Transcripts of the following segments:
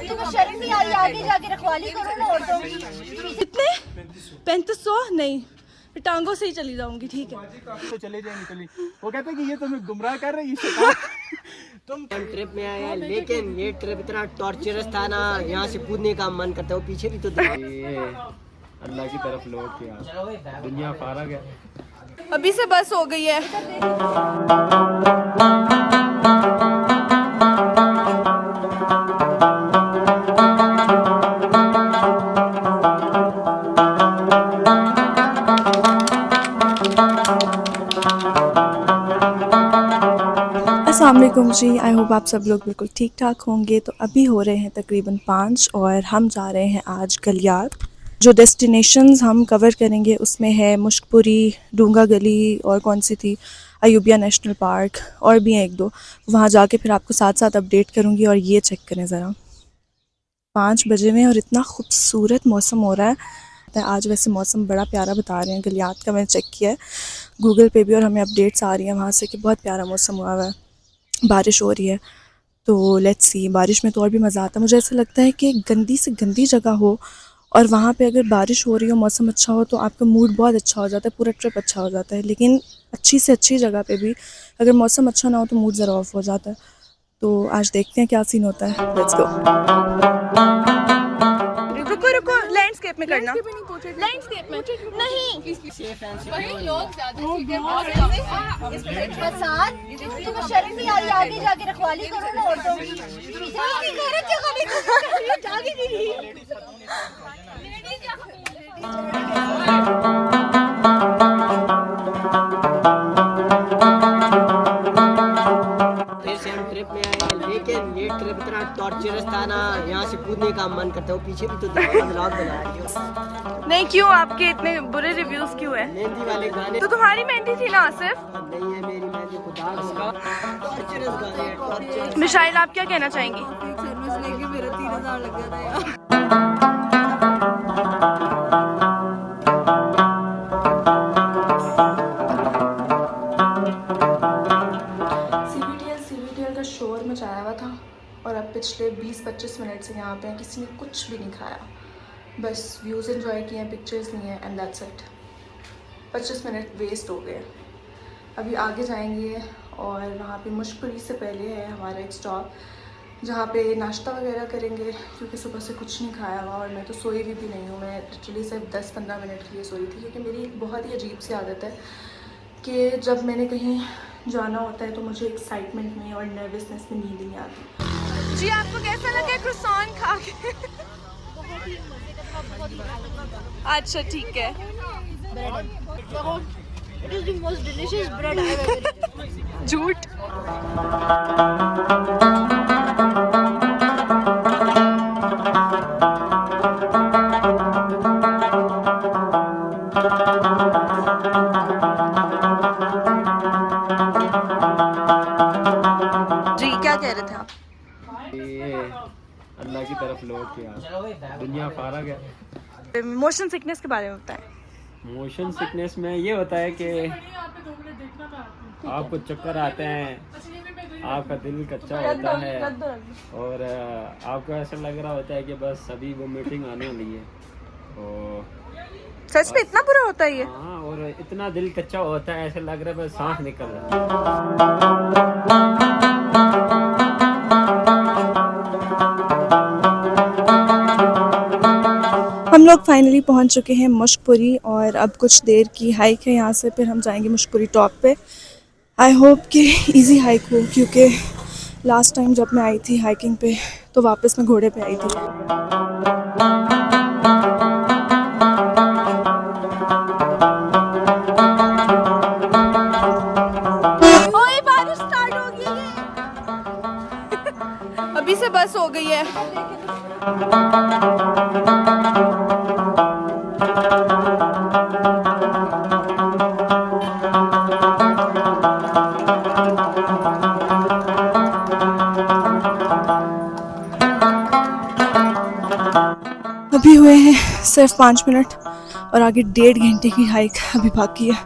तुम्हें शर्म नहीं आई? आगे जाके रखवाली करो ना औरतों की। कितने? 3500? नहीं, टांगों से ही चली जाऊंगी। ठीक है, तो चले जाए निकली। वो कहते हैं कि ये तुम्हें गुमराह कर रही है। तुम ट्रिप में आया, लेकिन ये ट्रिप इतना टॉर्चरस था ना, यहाँ से कूदने का मन करता है। वो पीछे भी तो अल्लाह की तरफ लौट के आ, दुनिया फारग है। अभी से बस हो गई है। अस्सलाम वालेकुम जी, आई होप आप सब लोग बिल्कुल ठीक ठाक होंगे। तो अभी हो रहे हैं तकरीबन 5 और हम जा रहे हैं आज गलियात। जो डेस्टिनेशंस हम कवर करेंगे उसमें है मुश्कपुरी, डूंगा गली और कौन सी थी, अयूबिया नेशनल पार्क, और भी हैं एक दो। वहाँ जाके फिर आपको साथ साथ अपडेट करूँगी। और ये चेक करें ज़रा, 5 बजे में और इतना खूबसूरत मौसम हो रहा है आज। वैसे मौसम बड़ा प्यारा बता रहे हैं गलियात का, मैंने चेक किया है गूगल पे भी, और हमें अपडेट्स आ रही हैं वहाँ से कि बहुत प्यारा मौसम हुआ हुआ है, बारिश हो रही है। तो लेट्स सी, बारिश में तो और भी मज़ा आता है। मुझे ऐसा लगता है कि गंदी से गंदी जगह हो और वहाँ पे अगर बारिश हो रही हो, मौसम अच्छा हो, तो आपका मूड बहुत अच्छा हो जाता है, पूरा ट्रिप अच्छा हो जाता है। लेकिन अच्छी से अच्छी जगह पे भी अगर मौसम अच्छा ना हो तो मूड ज़रा ऑफ हो जाता है। तो आज देखते हैं क्या सीन होता है। Let's go. रुको रुको, लैंडस्केप में करना। लैंडस्केप में नहीं, तुम्हें शर्म नहीं आई? आगे जाके रखवाली करो ना औरतों की। फिर से हम ट्रिप में आए, लेकिन ये ट्रिप इतना टॉर्चरस था ना, यहाँ से कूदने का मन करता है। वो पीछे भी तो व्लॉग बना रही है। नहीं क्यों, आपके इतने बुरे रिव्यूज क्यों है? मेहंदी वाले गाने तो तुम्हारी मेहंदी थी ना आसिफ? नहीं है मेरी, मेहंदी खुदा का टॉर्चरस गाने हैं, टॉर्चरस। मिशाइल, आप क्या कहना चाहेंगी? मेरा 3000 लग गया था यार। सीबीटीएल का शोर मचाया हुआ था और अब पिछले 20-25 मिनट से यहाँ पे किसी ने कुछ भी नहीं खाया, बस व्यूज़ एंजॉय किए हैं, पिक्चर्स लिए हैं, and that's it. 25 minute waste हो गए। अभी आगे जाएंगे और वहाँ पे मुश्कपुरी से पहले है हमारा एक स्टॉप, जहाँ पे नाश्ता वगैरह करेंगे, क्योंकि सुबह से कुछ नहीं खाया हुआ और मैं तो सोई भी नहीं हूँ। मैं लिटरली सिर्फ 10-15 मिनट के लिए सोई थी, क्योंकि मेरी एक बहुत ही अजीब सी आदत है कि जब मैंने कहीं जाना होता है तो मुझे एक्साइटमेंट में और नर्वसनेस में नींद नहीं आती। जी, आपको कैसा लगा क्रोसान खा के? अच्छा ठीक है। It is the most delicious bread I have ever eaten. झूठ। जी क्या कह रहे थे आप? अल्लाह की तरफ लौट के आ, दुनिया फारग है। मोशन सिकनेस के बारे में बताएं। मोशन सिकनेस में ये होता है कि आपको चक्कर आते हैं, आपका दिल कच्चा होता है और आपको ऐसा लग रहा होता है कि बस अभी वो मीटिंग आने वाली है। और सच में इतना बुरा होता है ये? हाँ, और इतना दिल कच्चा होता है, ऐसा लग रहा है बस सांस निकल रहा है। हम लोग फाइनली पहुंच चुके हैं मुश्कपुरी और अब कुछ देर की हाइक है यहाँ से, फिर हम जाएंगे मुश्कपुरी टॉप पे। आई होप कि इजी हाइक हो, क्योंकि लास्ट टाइम जब मैं आई थी हाइकिंग पे तो वापस मैं घोड़े पे आई थी। ओए बारिश स्टार्ट हो गई है। अभी से बस हो गई है। अभी हुए हैं सिर्फ 5 मिनट और आगे 1.5 घंटे की हाइक अभी बाकी है।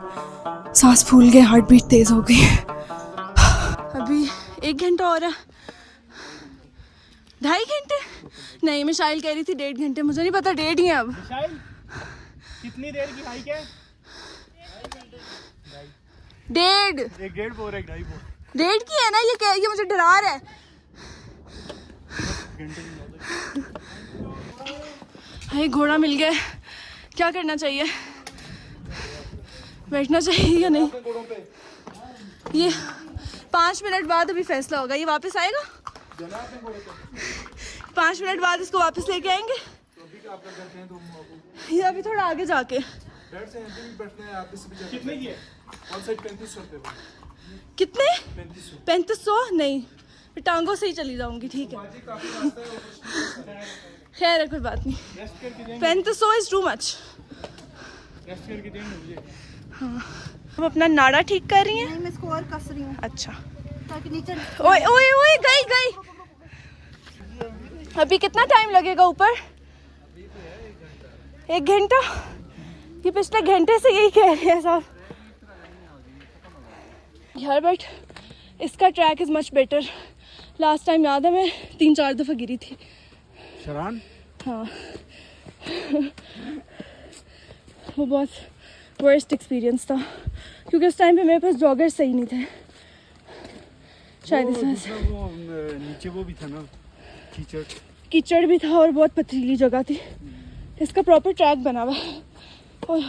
सांस फूल गए, हार्ट बीट तेज हो गई। अभी 1 घंटा और है, 2.5 घंटे, नहीं, मिशाइल कह रही थी 1.5 घंटे, मुझे नहीं पता 1.5 ही है अब। कितनी देर की हाइक है? 1.5 1.5 बोर है, 2.5 बोर। 1.5 की है ना ये, क्या ये मुझे डरा रहा है। भाई घोड़ा मिल गया, क्या करना चाहिए? बैठना चाहिए या नहीं? ये 5 मिनट बाद अभी फैसला होगा। ये वापस आएगा 5 मिनट बाद, इसको वापस लेके आएंगे। ये अभी थोड़ा आगे जाके। कितने की है? कितने? 3500 नहीं, मैं टांगों से ही चली जाऊंगी। ठीक है, खैर है, कोई बात नहीं। 3500 इज टू मच। हाँ, हम अपना नाड़ा ठीक कर रही हैं। नहीं, मैं स्कोर कस रही हूँ अच्छा, ताकि नीचे। ओए ओए ओए, गई। अभी कितना टाइम लगेगा ऊपर? 1 घंटा? ये पिछले घंटे से यही कह रहे हैं साहब यार, बट इसका track is much better. Last time याद है मैं 3-4 दफ़ा गिरी थी। शरान? हाँ, वो बहुत वर्स्ट एक्सपीरियंस था, क्योंकि उस टाइम पे मेरे पास जॉगर सही नहीं थे शायद इस वजह से। वो नीचे वो भी था ना, कीचड़ भी था और बहुत पथरीली जगह थी। इसका प्रॉपर ट्रैक बना हुआ है और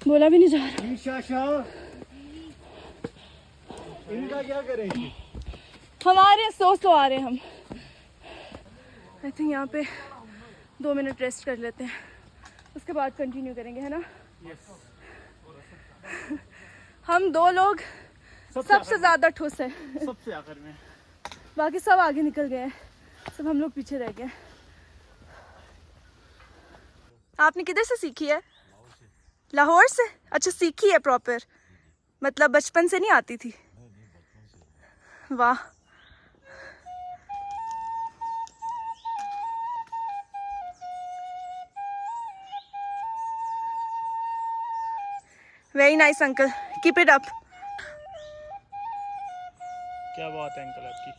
बोला भी नहीं जा रहा। इनका क्या करेंगे? हमारे सो आ रहे हैं हम। आई थिंक यहाँ पे 2 मिनट रेस्ट कर लेते हैं, उसके बाद कंटिन्यू करेंगे, है ना? हम 2 लोग सबसे ज़्यादा ठुस है, सबसे आखिर में। बाकी सब आगे निकल गए हैं, सब हम लोग पीछे रह गए। आपने किधर से सीखी है? लाहौर से? अच्छा, सीखी है प्रॉपर, मतलब बचपन से नहीं आती थी? वाह। Very nice uncle, keep it up. क्या बात है अंकल आपकी।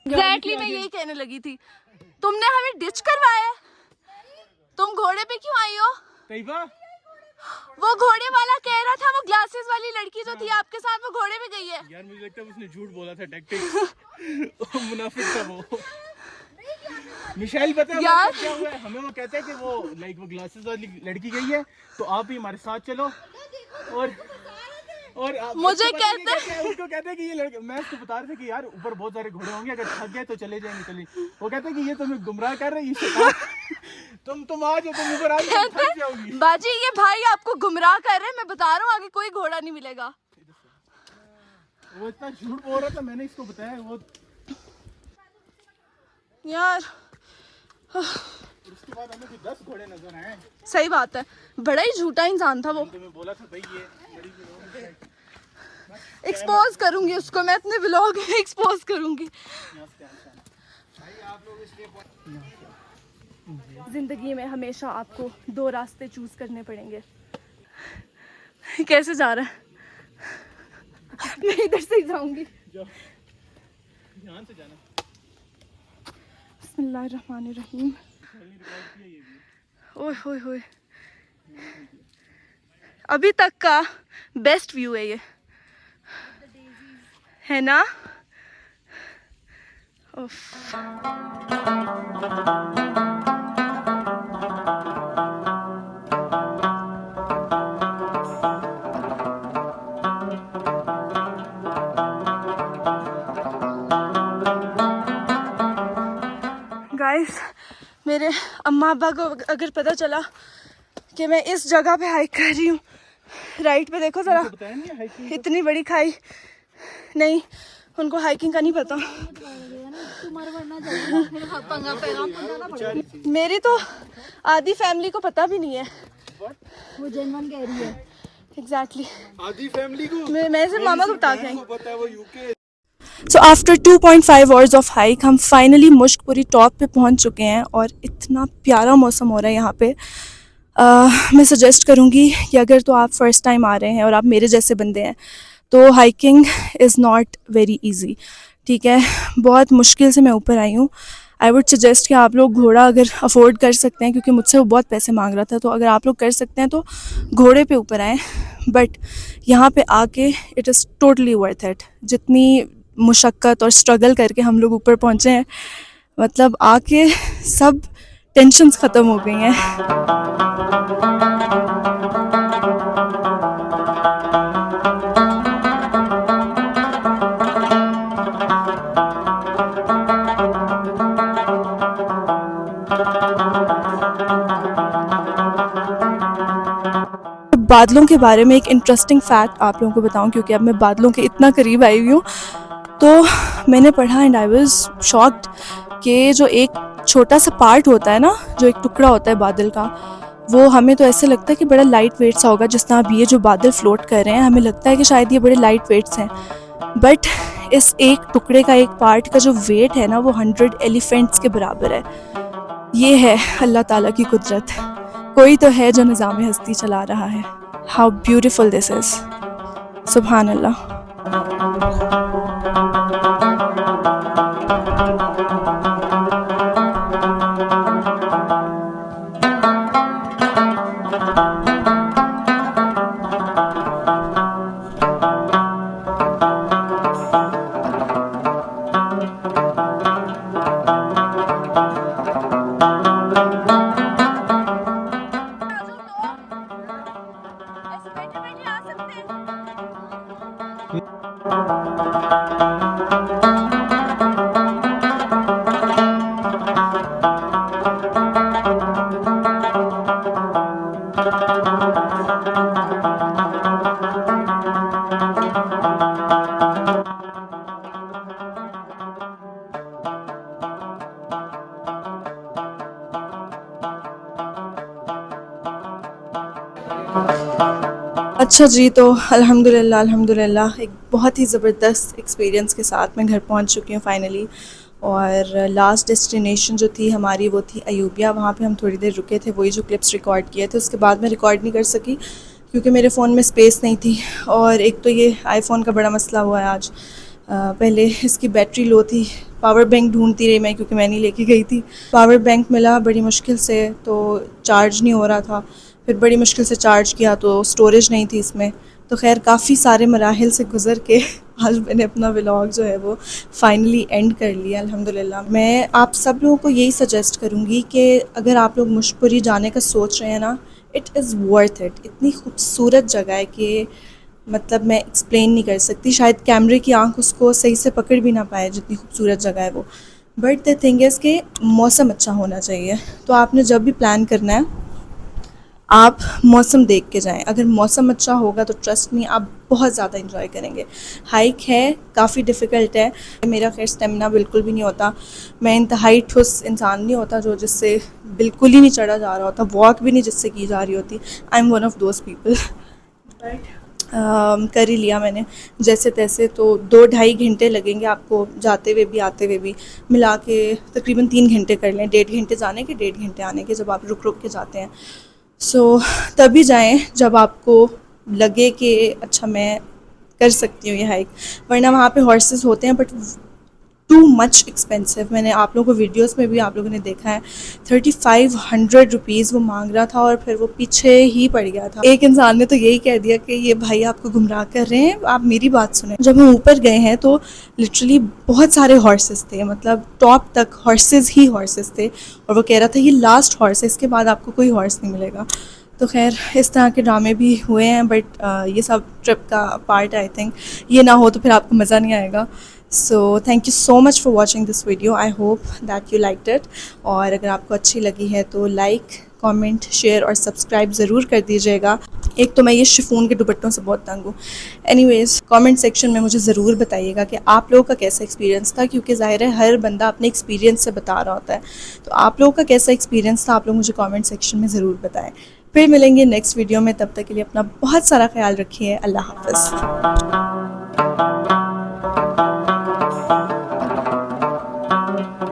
एग्जैक्टली मैं यही कहने लगी थी, तुमने हमें डिच करवाया है। तुम घोड़े पे क्यों आई हो? तैयबा, वो घोड़े वाला कह रहा था, वो ग्लासेस वाली लड़की जो थी आपके साथ, वो घोड़े पे गई है। यार मुझे लगता है उसने झूठ बोला था, टैक्टिक्स। मुनाफिक था वो। मिशाइल पता है यार क्या हुआ है? हमें वो कहता है कि वो वो ग्लासेस वाली लड़की गई है, तो आप ही हमारे साथ चलो। और मुझे कहते हैं, उसको कहते हैं कि ये लड़के, मैं उसको बता रहा था कि यार ऊपर बहुत सारे घोड़े होंगे, अगर थक गए तो चले जाएंगे। चलिए, वो कहते हैं कि ये तुम्हें गुमराह कर रही है। तुम आ जाओ, तुम ऊपर आ जाओ, थक जाओगी। बाजी ये भाई आपको गुमराह कर रहे हैं, मैं बता रहा हूँ आगे कोई घोड़ा नहीं मिलेगा। वो इतना झूठ बोल रहा था, मैंने इसको बताया। वो यार उसके बाद हमें 10 घोड़े नजर आए। सही बात है, बड़ा ही झूठा इंसान था वो। तुम्हें बोला था भाई ये एक्सपोज करूंगी उसको, मैं अपने व्लॉग में एक्सपोज करूंगी। जिंदगी में हमेशा आपको 2 रास्ते चूज करने पड़ेंगे। कैसे जा रहा है? मैं इधर से ही जाऊंगी। ध्यान से जाना। बिस्मिल्लाहिर्रहमानिर्रहीम। ओए होए होए, अभी तक का बेस्ट व्यू है ये, है ना? गाइस, मेरे अम्मा अब्बा को अगर पता चला कि मैं इस जगह पे हाइक कर रही हूँ, राइट पे देखो जरा, इतनी बड़ी खाई। नहीं, उनको हाइकिंग का नहीं पता। मेरी तो आधी फैमिली को पता भी नहीं है। वो जेनवन कह रही है। एग्जैक्टली, आधी फैमिली को मैं सिर्फ मामा को बता के आई। पता है वो UK. So after 2.5 hours of hike हम फाइनली मुश्कपुरी टॉप पे पहुंच चुके हैं और इतना प्यारा मौसम हो रहा है यहाँ पे। मैं सजेस्ट करूँगी कि अगर तो आप फ़र्स्ट टाइम आ रहे हैं और आप मेरे जैसे बंदे हैं तो hiking is not very easy, ठीक है। बहुत मुश्किल से मैं ऊपर आई हूँ। आई वुड सजेस्ट कि आप लोग घोड़ा अगर अफोर्ड कर सकते हैं, क्योंकि मुझसे वो बहुत पैसे मांग रहा था, तो अगर आप लोग कर सकते हैं तो घोड़े पे ऊपर आएँ। बट यहाँ पे आके it is totally worth it. जितनी मुशक्क़त और स्ट्रगल करके हम लोग ऊपर पहुँचे हैं, मतलब आके सब टेंशन्स ख़त्म हो गई हैं। बादलों के बारे में एक इंटरेस्टिंग फैक्ट आप लोगों को बताऊं, क्योंकि अब मैं बादलों के इतना करीब आई हुई हूँ, तो मैंने पढ़ा एंड आई वाज शॉक्ड कि जो एक छोटा सा पार्ट होता है ना, जो एक टुकड़ा होता है बादल का, वो हमें तो ऐसे लगता है कि बड़ा लाइट वेट सा होगा। जिस तरह अब ये जो बादल फ्लोट कर रहे हैं, हमें लगता है कि शायद ये बड़े लाइट वेट्स हैं, बट इस एक टुकड़े का, एक पार्ट का जो वेट है ना, वो 100 एलिफेंट्स के बराबर है। ये है अल्लाह ताला की कुदरत। कोई तो है जो निज़ाम हस्ती चला रहा है। हाउ ब्यूटिफुल दिस इज़, सुभान अल्लाह। अच्छा जी, तो अल्हम्दुलिल्लाह एक बहुत ही ज़बरदस्त एक्सपीरियंस के साथ मैं घर पहुंच चुकी हूँ फ़ाइनली। और लास्ट डेस्टिनेशन जो थी हमारी वो थी अयूबिया। वहाँ पे हम थोड़ी देर रुके थे, वही जो क्लिप्स रिकॉर्ड किए थे। उसके बाद मैं रिकॉर्ड नहीं कर सकी क्योंकि मेरे फ़ोन में स्पेस नहीं थी, और एक तो ये आईफ़ोन का बड़ा मसला हुआ है आज। पहले इसकी बैटरी लो थी, पावर बैंक ढूंढती रही मैं, क्योंकि मैं नहीं लेके गई थी। पावर बैंक मिला बड़ी मुश्किल से, तो चार्ज नहीं हो रहा था। फिर बड़ी मुश्किल से चार्ज किया तो स्टोरेज नहीं थी इसमें। तो खैर काफ़ी सारे मराहिल से गुज़र के आज मैंने अपना व्लॉग जो है वो फ़ाइनली एंड कर लिया अल्हम्दुलिल्लाह। मैं आप सब लोगों को यही सजेस्ट करूँगी कि अगर आप लोग मुशपुरी जाने का सोच रहे हैं ना, इट इज़ वर्थ इट। इतनी खूबसूरत जगह है कि मतलब मैं एक्सप्लेन नहीं कर सकती। शायद कैमरे की आंख उसको सही से पकड़ भी ना पाए, जितनी खूबसूरत जगह है वो। बट द थिंग इज़ कि मौसम अच्छा होना चाहिए। तो आपने जब भी प्लान करना है, आप मौसम देख के जाएं। अगर मौसम अच्छा होगा तो ट्रस्ट मी आप बहुत ज़्यादा इंजॉय करेंगे। हाइक है, काफ़ी डिफ़िकल्ट है। मेरा खैर स्टेमिना बिल्कुल भी नहीं होता। मैं इंतहाई ठुस इंसान नहीं होता जो जिससे बिल्कुल ही नहीं चढ़ा जा रहा होता, वॉक भी नहीं जिससे की जा रही होती। I am one of those people. कर ही लिया मैंने जैसे तैसे। तो 2-2.5 घंटे लगेंगे आपको जाते हुए भी आते हुए भी, मिला के तकरीबन 3 घंटे कर लें। 1.5 घंटे जाने के, 1.5 घंटे आने के, जब आप रुक रुक के जाते हैं। सो तभी जाएं जब आपको लगे कि अच्छा मैं कर सकती हूँ ये हाइक, वरना वहाँ पे हॉर्सेस होते हैं बट टू मच एक्सपेंसिव। मैंने आप लोगों को वीडियोस में भी आप लोगों ने देखा है, 3500 रुपीज़ वो मांग रहा था और फिर वो पीछे ही पड़ गया था। एक इंसान ने तो यही कह दिया कि ये भाई आपको गुमराह कर रहे हैं, आप मेरी बात सुने। जब हम ऊपर गए हैं तो लिटरली बहुत सारे हॉर्सेस थे, मतलब टॉप तक हॉर्सेस ही हॉर्सेस थे, और वो कह रहा था ये लास्ट हॉर्स है, इसके बाद आपको कोई हॉर्स नहीं मिलेगा। तो खैर इस तरह के ड्रामे भी हुए हैं, बट ये सब ट्रिप का पार्ट है। आई थिंक ये ना हो तो फिर आपको मज़ा नहीं आएगा। So thank you so much for watching this video. I hope that you liked it. और अगर आपको अच्छी लगी है तो लाइक, कमेंट, शेयर और सब्सक्राइब ज़रूर कर दीजिएगा। एक तो मैं ये शिफॉन के दुपट्टों से बहुत तंग हूँ। एनीवेज़ कमेंट सेक्शन में मुझे ज़रूर बताइएगा कि आप लोगों का कैसा एक्सपीरियंस था, क्योंकि ज़ाहिर है हर बंदा अपने एक्सपीरियंस से बता रहा होता है। तो आप लोगों का कैसा एक्सपीरियंस था, आप लोग मुझे कमेंट सेक्शन में ज़रूर बताएं। फिर मिलेंगे नेक्स्ट वीडियो में, तब तक के लिए अपना बहुत सारा ख्याल रखिए। अल्लाह हाफ़िज़।